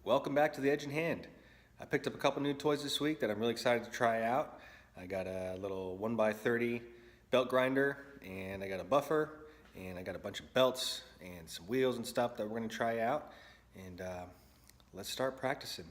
Welcome back to the Edge in Hand. I picked up a couple new toys this week that I'm really excited to try out. I got a little 1x30 belt grinder, and I got a buffer, and I got a bunch of belts and some wheels and stuff that we're going to try out. And let's start practicing.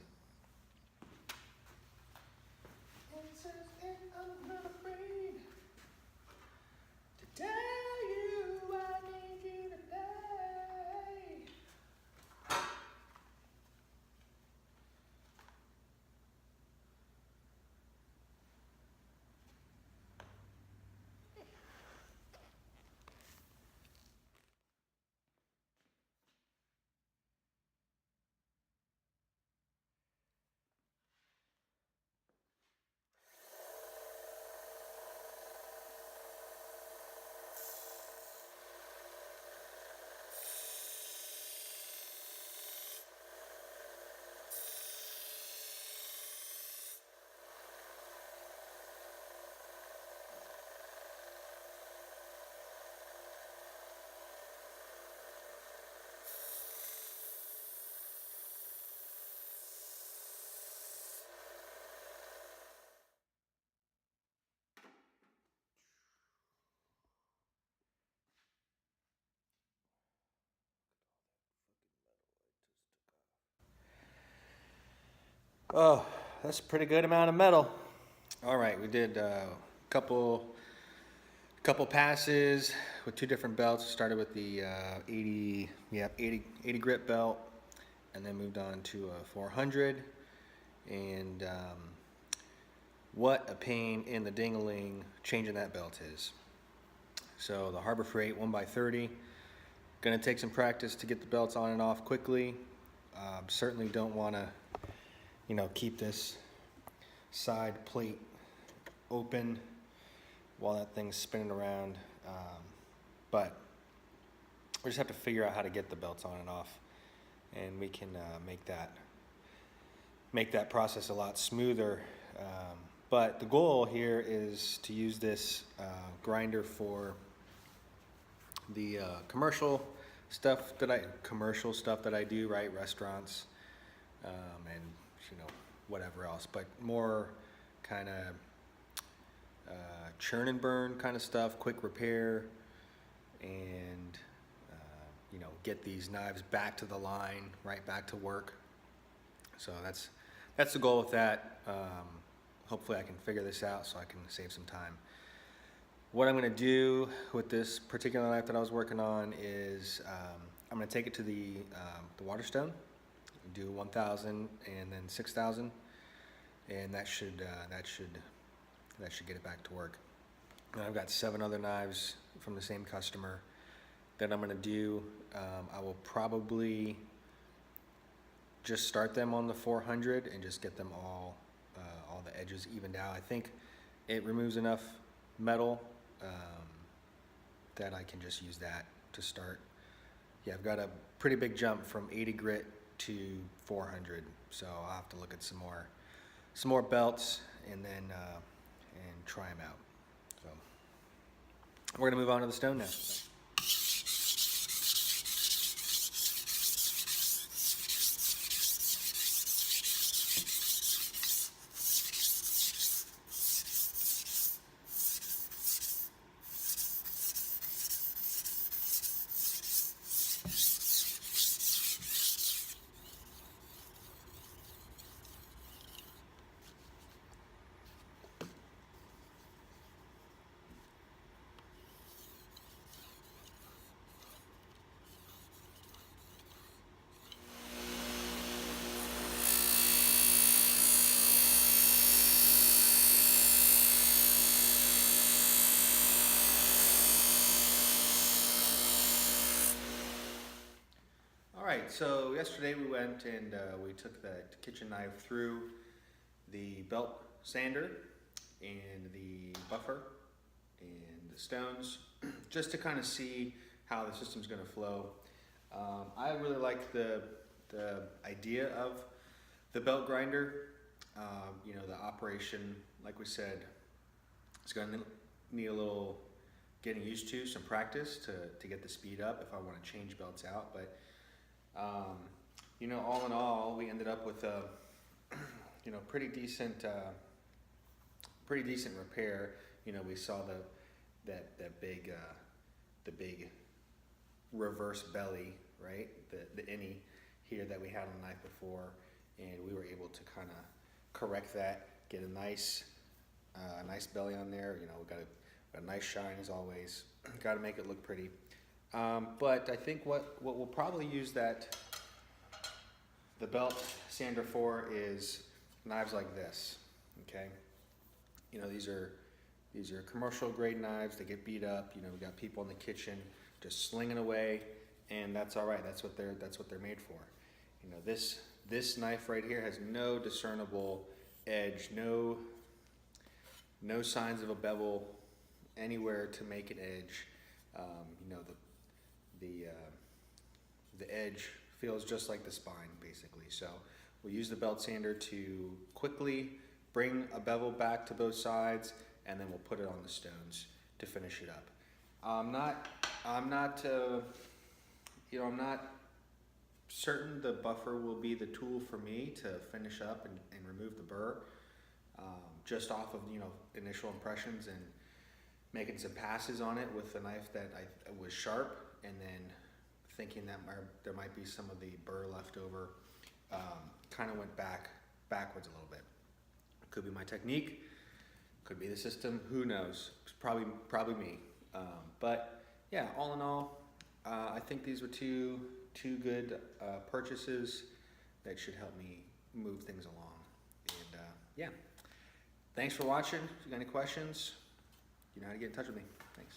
Oh, that's a pretty good amount of metal. All right, we did a couple passes with two different belts. Started with the 80 grit belt, and then moved on to a 400. And what a pain in the ding-a-ling changing that belt is. So the Harbor Freight 1x30. Gonna take some practice to get the belts on and off quickly. Certainly don't want to, keep this side plate open while that thing's spinning around. But we just have to figure out how to get the belts on and off, and we can make that process a lot smoother. But the goal here is to use this grinder for the commercial stuff that I do, right? Restaurants and whatever else, but more kind of churn and burn kind of stuff, quick repair, and get these knives back to the line, right back to work. So that's the goal with that. Hopefully I can figure this out so I can save some time. What I'm going to do with this particular knife that I was working on is I'm going to take it to the Waterstone, do 1,000 and then 6,000, and that should get it back to work. And I've got 7 other knives from the same customer that I'm going to do. I will probably just start them on the 400 and just get them all the edges evened out. I think it removes enough metal that I can just use that to start. Yeah, I've got a pretty big jump from 80 grit to 400, so I'll have to look at some more belts and then and try them out. So we're gonna move on to the stone now. Alright, so yesterday we went and we took that kitchen knife through the belt sander and the buffer and the stones just to kind of see how the system's going to flow. I really like the idea of the belt grinder. The operation, like we said, it's going to need a little getting used to, some practice to get the speed up if I want to change belts out. But you know, all in all, we ended up with a, you know, pretty decent repair. You know, we saw that big the big reverse belly, right? The innie here that we had on the knife before, and we were able to kind of correct that, get a nice belly on there. You know, we got a nice shine as always. Got to make it look pretty. But I think what we'll probably use the belt sander for is knives like this. Okay, you know, these are commercial grade knives. They get beat up. You know, we got people in the kitchen just slinging away, and that's all right. That's what they're made for. You know, this knife right here has no discernible edge, no signs of a bevel anywhere to make an edge. You know, the edge feels just like the spine, basically. So we'll use the belt sander to quickly bring a bevel back to both sides, and then we'll put it on the stones to finish it up. I'm not certain the buffer will be the tool for me to finish up and remove the burr, just off of, you know, initial impressions and making some passes on it with a knife that was sharp, and then thinking that there might be some of the burr left over. Kind of went backwards a little bit. Could be my technique, could be the system, who knows? It's probably me. But yeah, all in all, I think these were two good purchases that should help me move things along. And yeah, thanks for watching. If you got any questions, you know how to get in touch with me. Thanks.